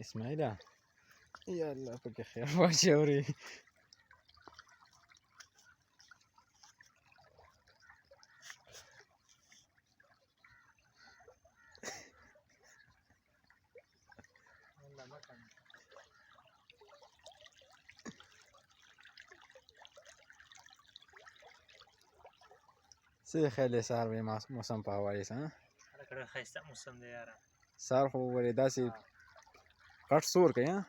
اسماعیله یا الله پکې خیر واچوري. څه خیال دی سهار به موسم په حوالې سره؟ ډېر ښایسته موسم دی یاره. سهار خو ولې داسې غټ سور کوي ها؟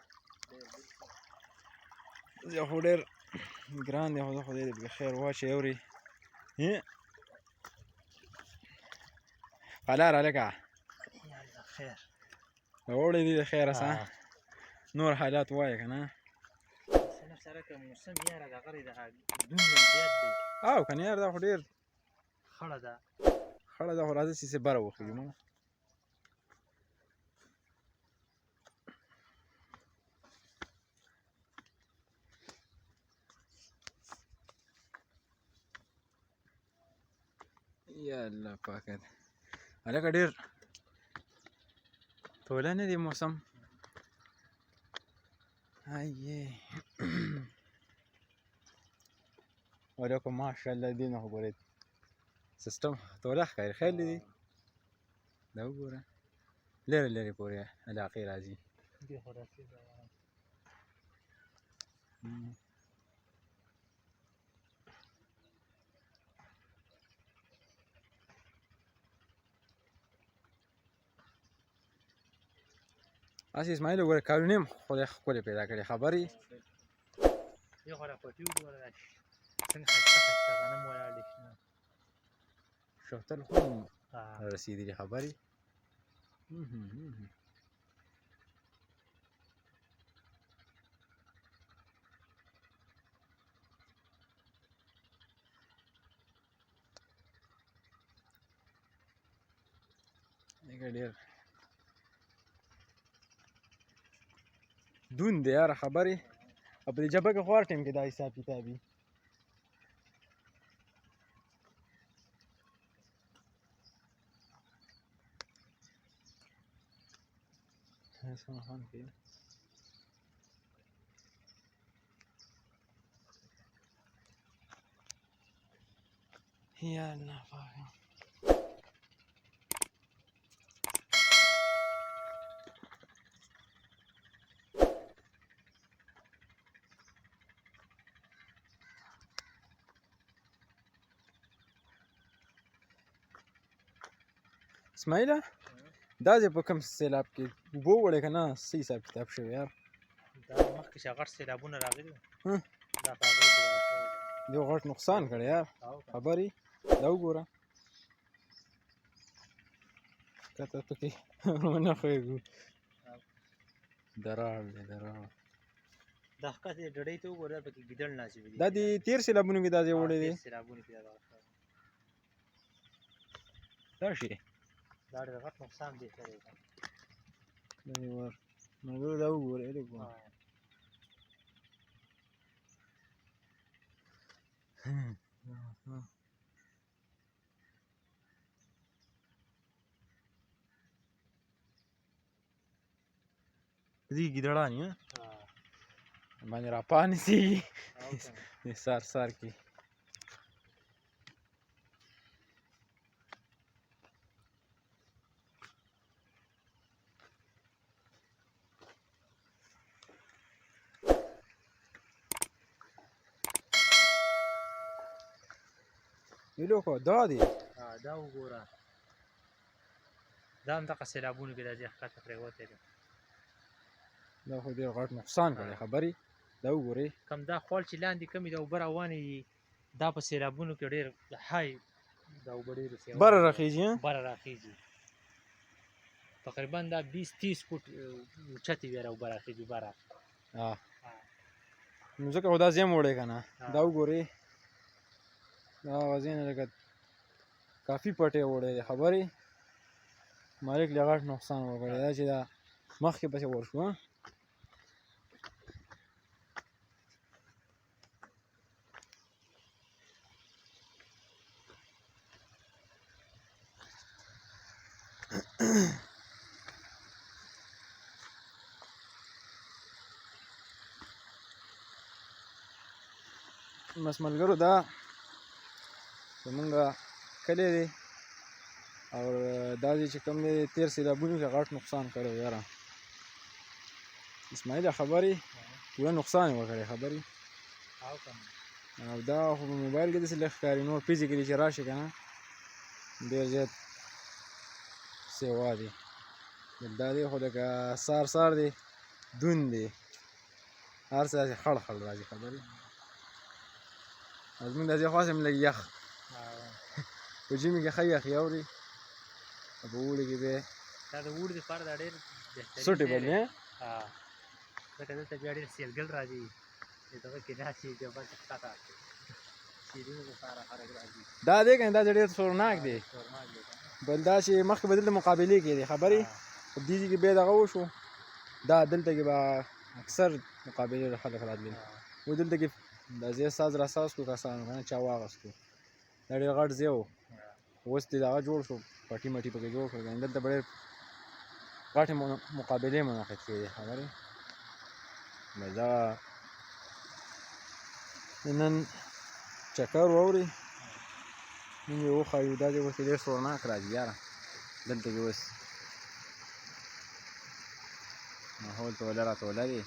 یا خو ډېر ګران دی، خو خدای دې پکې خیر واچوي اورې. قلاره هلکه خیر اوړی دی د خیره څه نور حالات وایه که نه. سره که موسم یاره دغه دی دومره زیات دی او که نه یاره دا خو ډېر خړه ده خړه ده. خو راځه چې بره وخېږو موږ. یا الله پاکه هلکه ډېر توله نه دی موسم. ایې ولکه ماشاءالله دې نه خو ګورې سیسټم توله ښکاري. خیر دی دا وګوره لرې لرې پورې علاقې راځي. دې خو رسېږي هسې اسماعیل وګوره کالوني هم خدای ښکلې پیدا کړې خبرې. دې خو راپټي وګوره څنګه ښایسته ښایسته غنم ولاړ دي شنه شفتل خو هم رسېدلي خبرې. ډېر دون دی یاره خبرې. او په دې جبهه کې خو هر ټایم کې دا حساب کتاب وي. یا الله پاکه اسماعیله دا ځای په کوم سیلاب کې اوبه وړی که نه څه حساب کتاب شوی یار؟ دا مخکې چې غټ سیلابونه راغلي وو دا په هغې کې دغه شوی دی. دې غټ نقصان کړی یار خبرې. دا وګوره کته پکې ونه ښویږو دراړ دی دراړ. دا ښکته ډډۍ ته وګوره پکې ګیدړ ناڅېږي. دا د تېر سیلابونو کې دا ځای وړی دی. سیلابونو کې دا دغه شوی دا شي دا ډېر غټ نقصان دی کړی دی. دا دې ور ملګرو دا وګورئ لږ دې ګیدړان یې باندې راپانسي د سار سار کې. ویلوکو دا دی دا وګوره دا هم دغه سیلابونو کې دا ځای ښکته پرېوتی دی. دا خو ډېر غټ نقصان کړی خبرې. دا وګورئ کم دا خوال چې لاندې کمې د اوبه روانې دي دا په سیلابونو کې ډېر های دا اوبه ډېرې بره راخېږي بره راخېږي. تقریبا دا 20-30 فوټ اوچتې ویره اوبه راخېږي بره. نو ځکه خو دا ځای م وړی که نه. دا وګورئ دا هغه ځای نه لکه کافي پټی وړی دی خبرې. مالک له غټ نقصان وکړی دا چې دا مخکې پسې ورشو. ملګرو دا زمونږ کلی دی او دا ځای چې کوم دی تېر سیلابونو کې غټ نقصان کړی و یاره اسماعیله خبرې پوره نقصان یې وکړی خبرې او کنه او دا خو په موبایل کې داسې لږ ښکاري نور فزیکلي چې راشي که نه ډېر زیات سیوا دی دا دی خو لکه سار دی دون دی هر څه داسې خړ خړ راځي خبرې او زمونږ دا ځای خو هسې هم لږ یخ په ژمي کې ښه یخ اوري او په اوړي کې بیا دا د اوړي دپاره دا ډېر بهترین سوټیبل دی ځکه دلته بیا ډېر سیلګل راځي د دغه کې داسې جبل ښکته سیلونو لپاره خلک راځي دا دی که نه دا ډېر سورناک دی شورماک دی که نه بل دا چې مخکې به دلته مقابلې کېدې خبرې په دې ځای کې بیا دغه وشو دا دلته کې به اکثر مقابلې خلک راتلل و دلته کې دا ځای ساز راساز کړو کسانو که نه چا واغستو دا ډېر غټ ځای و اوس دې دغه جوړ شو پټي مټي پکې جوړ کړل ګنې دلته به ډېر غټې مقابلې منعقد کېدې خبرې بس دغه نن چکر واوري نن یې وښایو دا ځای اوس ډېر سورناک راځي یاره دلته کې اوس ماحول توله راتوله دی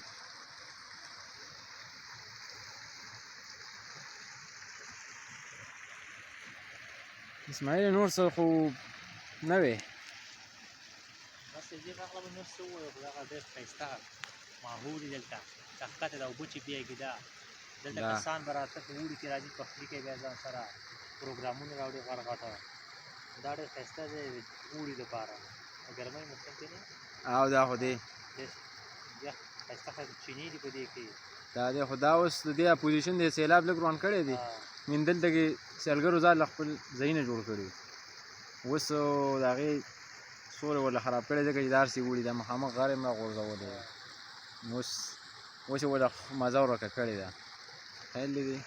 اسماعیل نور څه خو نه وې بس دې راغله به نور څه ووایو خو دغه ډېر ښایسته ماحول یې دلته دا ښکته دا اوبه چې بیږي دا دلته دا. کسان به راته په اوړي کې راځي پخلي کوي بیا ځان سره پروګرامونه راوړي غټ غټه دا ډېر ښایسته دی د اوړي دپاره د ګرمۍ موسم کې نه او دا خو دی ډېر یخ ښایسته ښایسته چینې دي په دې کې دا دی خو دا اوس د دې اپوزیشن دی سیلاب لږ روان کړی دی من دلته کې سیلګرو ځان له خپل ځایونه جوړ کړي اوس د هغې سوری ورله خراب کړی ځکه چې دا هر څه وړي دا مخامخ غر یې مړه غورځولی نو اوس یې ورله مزه ورکه کړې ده خیال دې دی